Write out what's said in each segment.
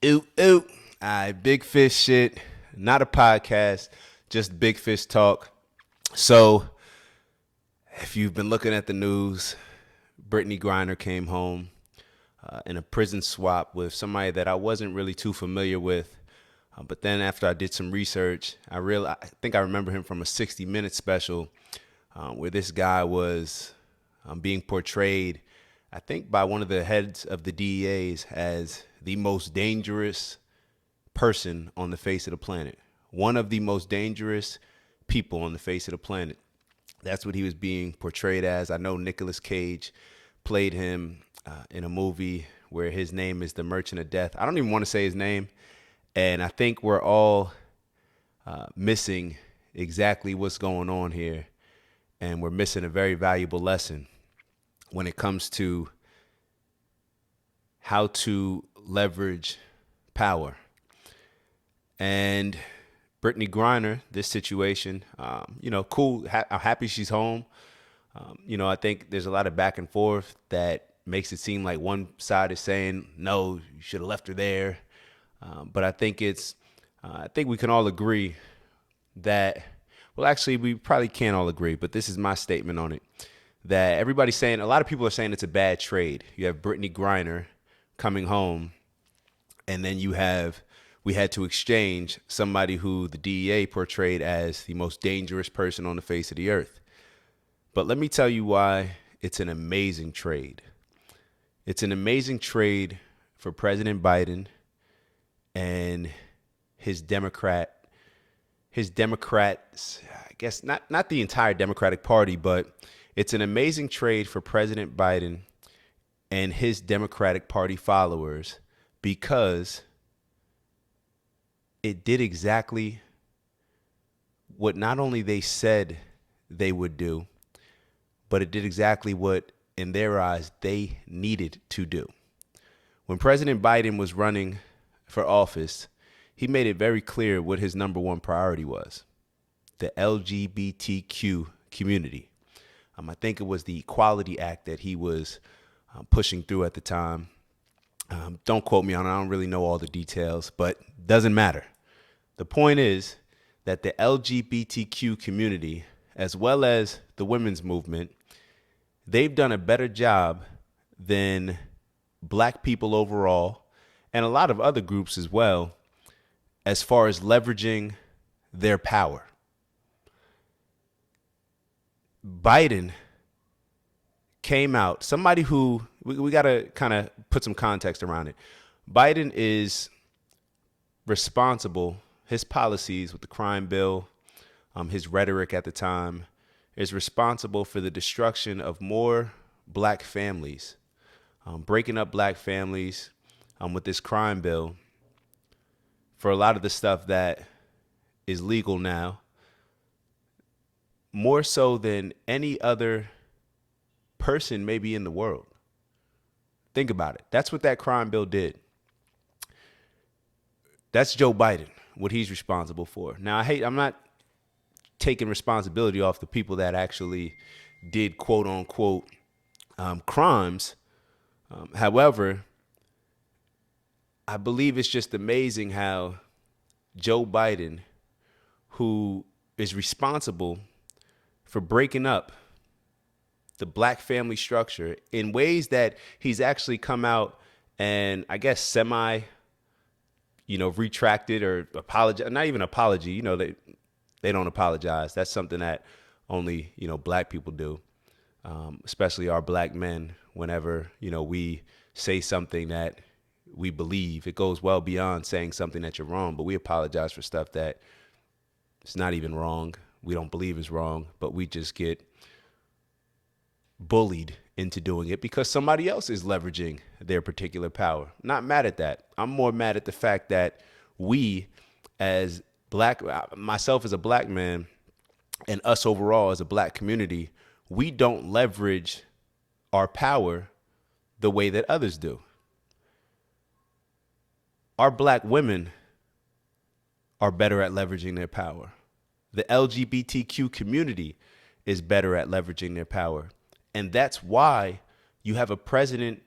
Ooh, ooh. All right, big fish shit. Not a podcast, just big fish talk. So, if you've been looking at the news, Brittney Griner came home in a prison swap with somebody that I wasn't really too familiar with. But then after I did some research, I think I remember him from a 60 Minutes special where this guy was being portrayed, I think, by one of the heads of the DEAs as the most dangerous person on the face of the planet. One of the most dangerous people on the face of the planet. That's what he was being portrayed as. I know Nicolas Cage played him in a movie where his name is the Merchant of Death. I don't even want to say his name. And I think we're all missing exactly what's going on here. And we're missing a very valuable lesson when it comes to how to leverage power. And Brittney Griner, this situation, cool. I'm happy she's home. I think there's a lot of back and forth that makes it seem like one side is saying, no, you should have left her there. But I think we can all agree that, well, actually, we probably can't all agree, but this is my statement on it. That everybody's saying, a lot of people are saying it's a bad trade. You have Brittney Griner coming home, and then we had to exchange somebody who the DEA portrayed as the most dangerous person on the face of the earth. But let me tell you why it's an amazing trade. It's an amazing trade for President Biden and his Democrats, I guess not the entire Democratic Party, but it's an amazing trade for President Biden and his Democratic Party followers because it did exactly what not only they said they would do, but it did exactly what, in their eyes, they needed to do. When President Biden was running for office, he made it very clear what his number one priority was: the LGBTQ community. I think it was the Equality Act that he was pushing through at the time. Don't quote me on it. I don't really know all the details, but doesn't matter. The point is that the LGBTQ community, as well as the women's movement, they've done a better job than black people overall, and a lot of other groups as well, as far as leveraging their power. Biden came out, somebody who, we got to kind of put some context around it. Biden is responsible, his policies with the crime bill, his rhetoric at the time, is responsible for the destruction of more black families, breaking up black families with this crime bill for a lot of the stuff that is legal now, more so than any other person maybe in the world. Think about it. That's what that crime bill did. That's Joe Biden, what he's responsible for. Now, I'm not taking responsibility off the people that actually did quote unquote crimes. However, I believe it's just amazing how Joe Biden, who is responsible for breaking up the black family structure in ways that he's actually come out and, I guess, retracted or apologize, not even apology. They don't apologize. That's something that only, black people do, especially our black men. Whenever, we say something that we believe, it goes well beyond saying something that you're wrong, but we apologize for stuff that it's not even wrong. We don't believe is wrong, but we just get bullied into doing it because somebody else is leveraging their particular power. Not mad at that. I'm more mad at the fact that we, as myself as a black man, and us overall as a black community, we don't leverage our power the way that others do. Our black women are better at leveraging their power. The LGBTQ community is better at leveraging their power. And that's why you have a president.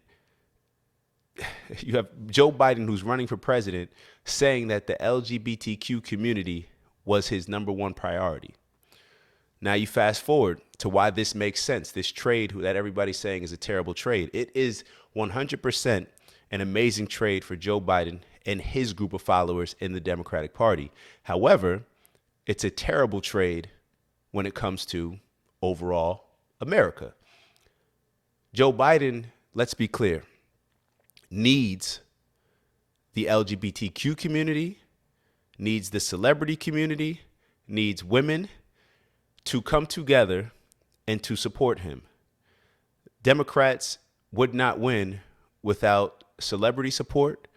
you have Joe Biden, who's running for president, saying that the LGBTQ community was his number one priority. Now you fast forward to why this makes sense. This trade that everybody's saying is a terrible trade. It is 100% an amazing trade for Joe Biden and his group of followers in the Democratic Party. However, it's a terrible trade when it comes to overall America. Joe Biden, let's be clear, needs the LGBTQ community, needs the celebrity community, needs women to come together and to support him. Democrats would not win without celebrity support.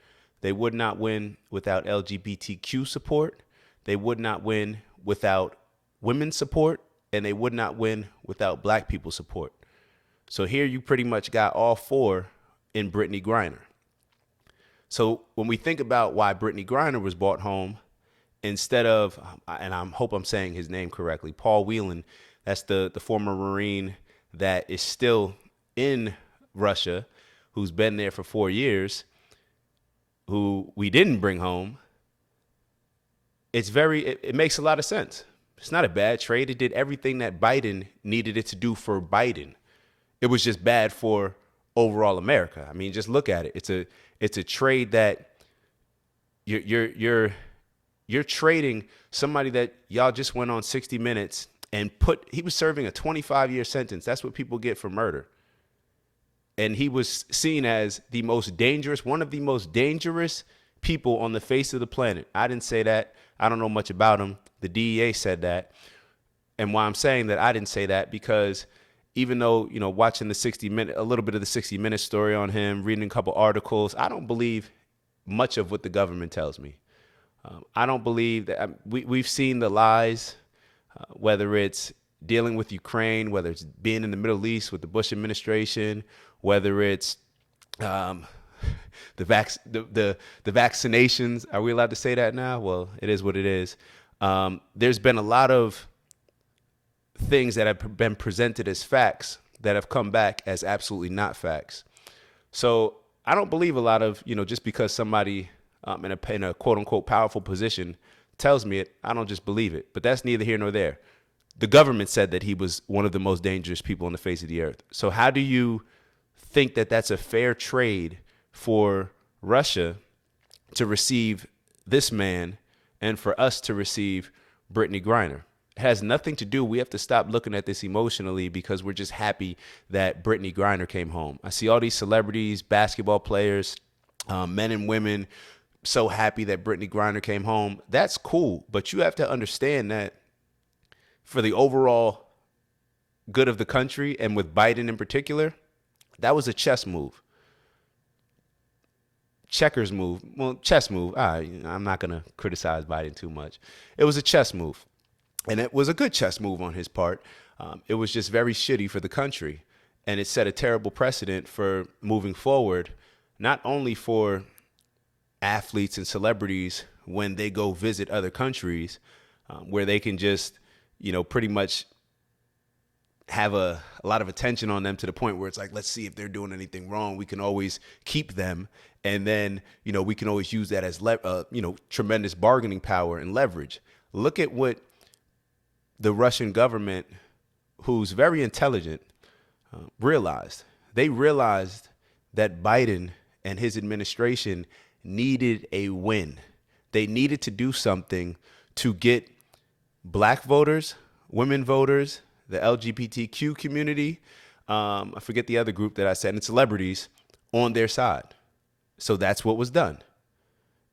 They would not win without LGBTQ support. They would not win without women's support. And they would not win without black people's support. So here you pretty much got all four in Brittney Griner. So when we think about why Brittney Griner was brought home, instead of, and I hope I'm saying his name correctly, Paul Whelan, that's the former Marine that is still in Russia, who's been there for 4 years, who we didn't bring home. It makes a lot of sense. It's not a bad trade. It did everything that Biden needed it to do for Biden. It was just bad for overall America. I mean, just look at it. It's a trade that you're trading somebody that y'all just went on 60 Minutes and he was serving a 25-year sentence. That's what people get for murder. And he was seen as one of the most dangerous people on the face of the planet. I didn't say that. I don't know much about him. The DEA said that. And why I'm saying that I didn't say that, because even though, watching a little bit of the 60 Minutes story on him, reading a couple articles, I don't believe much of what the government tells me. I don't believe that. We've seen the lies, whether it's dealing with Ukraine, whether it's being in the Middle East with the Bush administration, whether it's the vaccinations. Are we allowed to say that now? Well, it is what it is. There's been a lot of things that have been presented as facts that have come back as absolutely not facts. So I don't believe a lot of, just because somebody in a quote unquote powerful position tells me it, I don't just believe it. But that's neither here nor there. The government said that he was one of the most dangerous people on the face of the earth. So how do you think that that's a fair trade for Russia to receive this man and for us to receive Brittney Griner? It has nothing to do. We have to stop looking at this emotionally because we're just happy that Brittney Griner came home. I see all these celebrities, basketball players, men and women, so happy that Brittney Griner came home. That's cool. But you have to understand that for the overall good of the country, and with Biden in particular, that was a chess move. Chess move. I'm not going to criticize Biden too much. It was a chess move. And it was a good chess move on his part. It was just very shitty for the country. And it set a terrible precedent for moving forward, not only for athletes and celebrities when they go visit other countries, where they can just, pretty much have a lot of attention on them to the point where it's like, let's see if they're doing anything wrong. We can always keep them. And then, we can always use that as, tremendous bargaining power and leverage. Look at what the Russian government, who's very intelligent, realized. They realized that Biden and his administration needed a win. They needed to do something to get black voters, women voters, the LGBTQ community, I forget the other group that I said, and celebrities on their side. So that's what was done.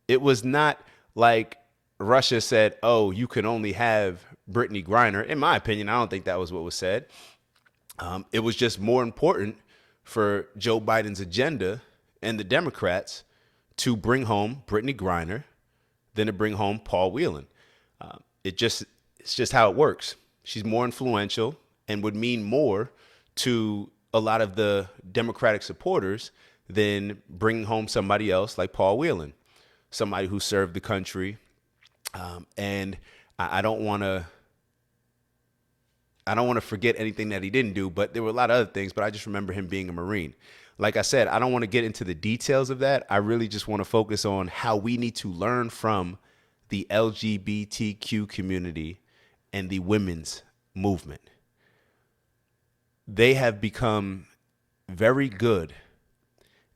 It was not like Russia said, oh, you can only have Brittney Griner. In my opinion, I don't think that was what was said. It was just more important for Joe Biden's agenda and the Democrats to bring home Brittney Griner than to bring home Paul Whelan. It's just how it works. She's more influential and would mean more to a lot of the Democratic supporters than bringing home somebody else like Paul Whelan, somebody who served the country. And I don't want to I don't want to forget anything that he didn't do, but there were a lot of other things, but I just remember him being a Marine. Like I said, I don't want to get into the details of that. I really just want to focus on how we need to learn from the LGBTQ community and the women's movement. They have become very good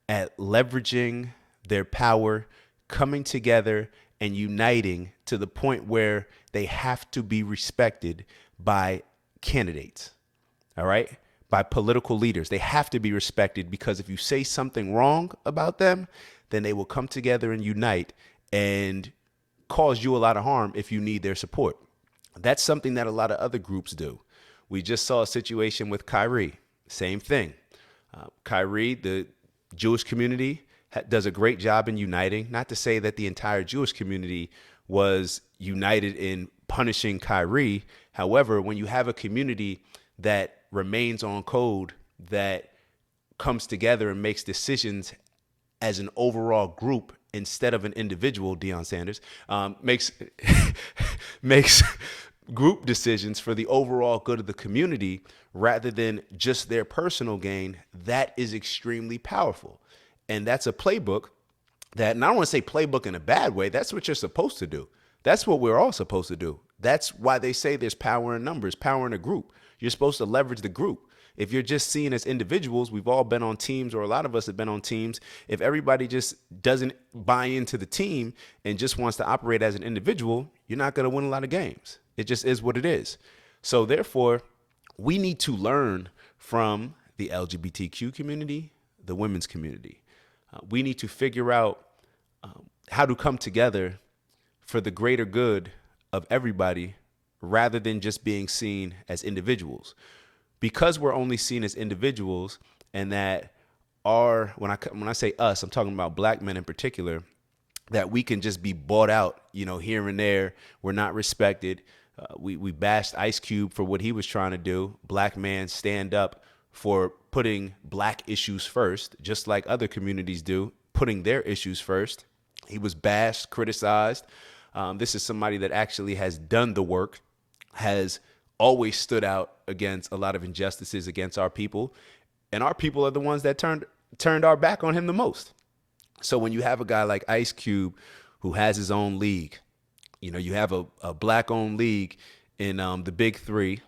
at leveraging their power, coming together and uniting to the point where they have to be respected by candidates. All right? By political leaders. They have to be respected because if you say something wrong about them, then they will come together and unite and cause you a lot of harm if you need their support. That's something that a lot of other groups do. We just saw a situation with Kyrie. Same thing. Kyrie, the Jewish community, does a great job in uniting. Not to say that the entire Jewish community was united in punishing Kyrie. However, when you have a community that remains on code, that comes together and makes decisions as an overall group instead of an individual, Deion Sanders, makes group decisions for the overall good of the community rather than just their personal gain, that is extremely powerful. And that's a playbook that, and I don't want to say playbook in a bad way, that's what you're supposed to do. That's what we're all supposed to do. That's why they say there's power in numbers, power in a group. You're supposed to leverage the group. If you're just seen as individuals, we've all been on teams, or a lot of us have been on teams. If everybody just doesn't buy into the team and just wants to operate as an individual, you're not going to win a lot of games. It just is what it is. So therefore, we need to learn from the LGBTQ community, the women's community. We need to figure out how to come together for the greater good of everybody rather than just being seen as individuals. Because we're only seen as individuals, and that when I say us, I'm talking about black men in particular, that we can just be bought out, here and there. We're not respected. We bashed Ice Cube for what he was trying to do. Black man stand up for putting black issues first, just like other communities do, putting their issues first. He was bashed, criticized. This is somebody that actually has done the work, has always stood out against a lot of injustices against our people. And our people are the ones that turned our back on him the most. So when you have a guy like Ice Cube who has his own league, you have a black-owned league in the Big Three,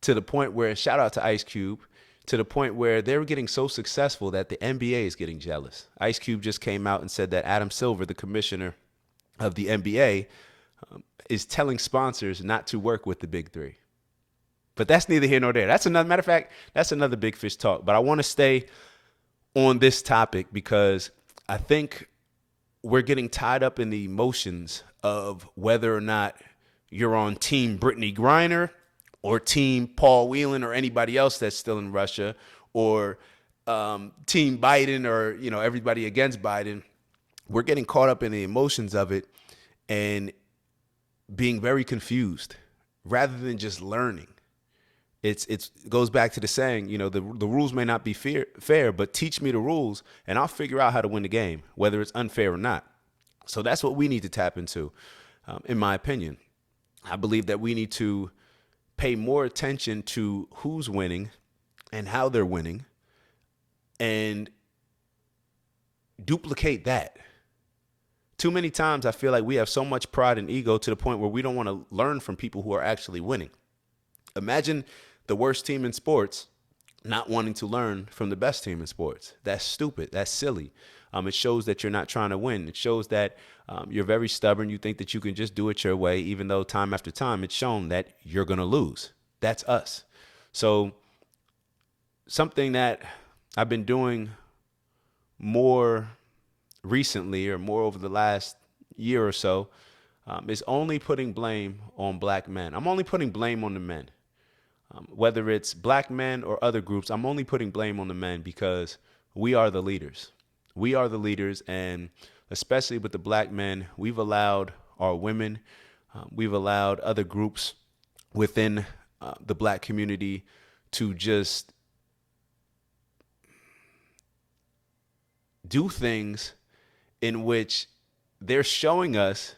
to the point where, shout out to Ice Cube, to the point where they're getting so successful that the NBA is getting jealous. Ice Cube just came out and said that Adam Silver, the commissioner of the NBA, is telling sponsors not to work with the Big Three. But that's neither here nor there. That's another matter of fact, that's another Big Fish talk. But I want to stay on this topic because I think we're getting tied up in the emotions of whether or not you're on team Brittney Griner or team Paul Whelan or anybody else that's still in Russia, or team Biden, or everybody against Biden. We're getting caught up in the emotions of it and being very confused rather than just learning. It goes back to the saying, the rules may not be fair, but teach me the rules and I'll figure out how to win the game, whether it's unfair or not. So that's what we need to tap into, in my opinion. I believe that we need to pay more attention to who's winning and how they're winning and duplicate that. Too many times I feel like we have so much pride and ego to the point where we don't want to learn from people who are actually winning. Imagine the worst team in sports not wanting to learn from the best team in sports. That's stupid. That's silly. It shows that you're not trying to win. It shows that you're very stubborn. You think that you can just do it your way, even though time after time it's shown that you're going to lose. That's us. So something that I've been doing more recently, or more over the last year or so, is only putting blame on black men. I'm only putting blame on the men. Whether it's black men or other groups, I'm only putting blame on the men because we are the leaders. We are the leaders, and especially with the black men, we've allowed our women, we've allowed other groups within the black community to just do things in which they're showing us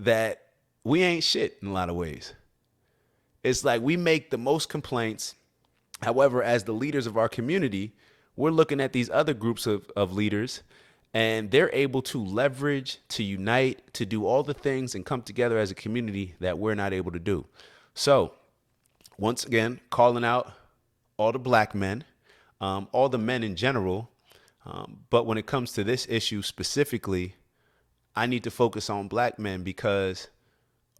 that we ain't shit in a lot of ways. It's like we make the most complaints. However, as the leaders of our community, we're looking at these other groups of leaders, and they're able to leverage, to unite, to do all the things and come together as a community that we're not able to do. So, once again, calling out all the black men, all the men in general. But when it comes to this issue specifically, I need to focus on black men because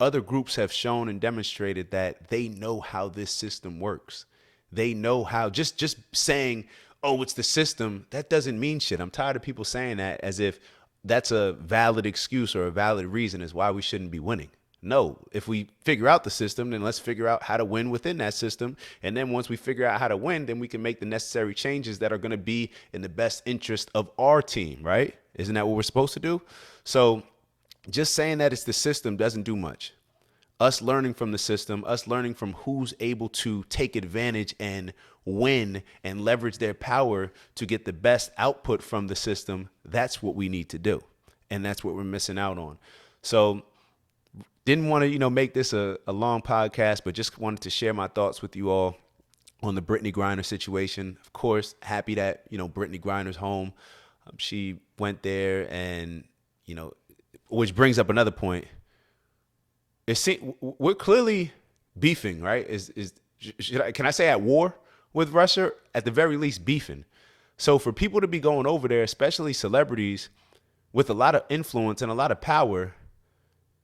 other groups have shown and demonstrated that they know how this system works. They know how, just saying, oh, it's the system, that doesn't mean shit. I'm tired of people saying that as if that's a valid excuse or a valid reason as why we shouldn't be winning. No, if we figure out the system, then let's figure out how to win within that system. And then once we figure out how to win, then we can make the necessary changes that are going to be in the best interest of our team, right? Isn't that what we're supposed to do? So just saying that it's the system doesn't do much. Us learning from the system, us learning from who's able to take advantage and win and leverage their power to get the best output from the system, that's what we need to do. And that's what we're missing out on. So didn't want to, make this a long podcast, but just wanted to share my thoughts with you all on the Brittney Griner situation. Of course, happy that, Brittney Griner's home. She went there and, which brings up another point. We're clearly beefing, right? Can I say at war with Russia? At the very least, beefing. So for people to be going over there, especially celebrities with a lot of influence and a lot of power,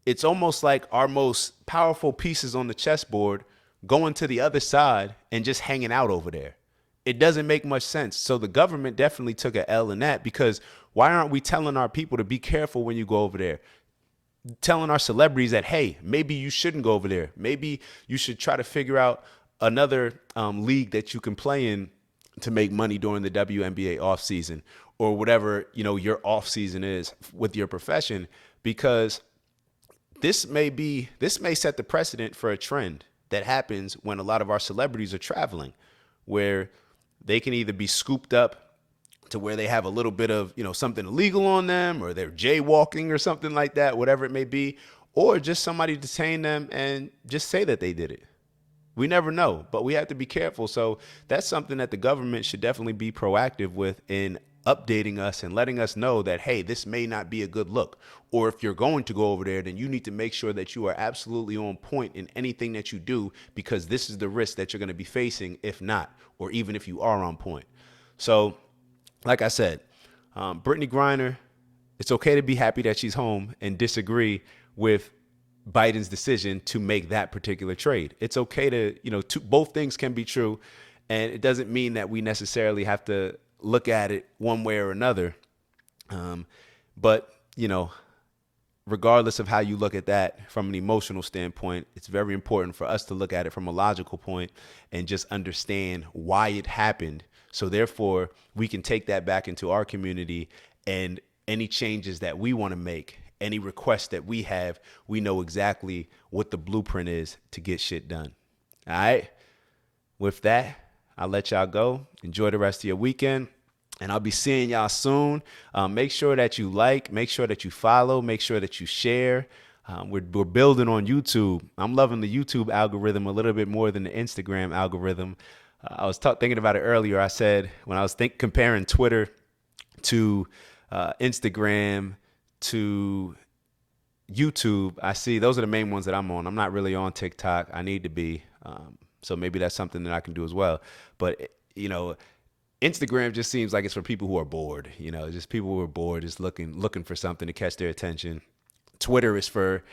it's almost like our most powerful pieces on the chessboard going to the other side and just hanging out over there. It doesn't make much sense. So the government definitely took an L in that, because why aren't we telling our people to be careful when you go over there? Telling our celebrities that, hey, maybe you shouldn't go over there. Maybe you should try to figure out another league that you can play in to make money during the WNBA offseason, or whatever, your offseason is with your profession, because this may set the precedent for a trend that happens when a lot of our celebrities are traveling, where they can either be scooped up to where they have a little bit of, something illegal on them, or they're jaywalking or something like that, whatever it may be, or just somebody detain them and just say that they did it. We never know, but we have to be careful. So that's something that the government should definitely be proactive with in updating us and letting us know that, hey, this may not be a good look. Or if you're going to go over there, then you need to make sure that you are absolutely on point in anything that you do, because this is the risk that you're going to be facing if not, or even if you are on point. So like I said, Brittney Griner, it's okay to be happy that she's home and disagree with Biden's decision to make that particular trade. It's okay to, both things can be true. And it doesn't mean that we necessarily have to look at it one way or another. But, regardless of how you look at that from an emotional standpoint, it's very important for us to look at it from a logical point and just understand why it happened. So therefore, we can take that back into our community, and any changes that we want to make, any requests that we have, we know exactly what the blueprint is to get shit done. All right. With that, I'll let y'all go. Enjoy the rest of your weekend, and I'll be seeing y'all soon. Make sure that you like, make sure that you follow, make sure that you share. We're building on YouTube. I'm loving the YouTube algorithm a little bit more than the Instagram algorithm. I was thinking about it earlier. I said when I was comparing Twitter to Instagram to YouTube, I see those are the main ones that I'm on. I'm not really on TikTok. I need to be. So maybe that's something that I can do as well. But, Instagram just seems like it's for people who are bored, just people who are bored, just looking for something to catch their attention. Twitter is for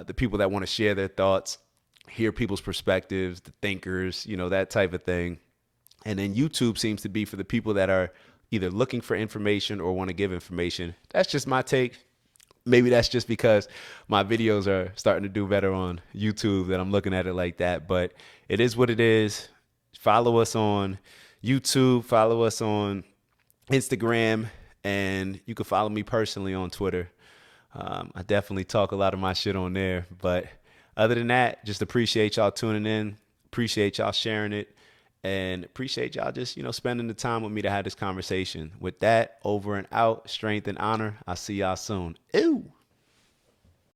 the people that want to share their thoughts, hear people's perspectives, the thinkers, that type of thing. And then YouTube seems to be for the people that are either looking for information or want to give information. That's just my take. Maybe that's just because my videos are starting to do better on YouTube that I'm looking at it like that. But it is what it is. Follow us on YouTube, follow us on Instagram, and you can follow me personally on Twitter. I definitely talk a lot of my shit on there. But other than that, just appreciate y'all tuning in. Appreciate y'all sharing it. And appreciate y'all just, spending the time with me to have this conversation. With that, over and out, strength and honor. I'll see y'all soon. Ew.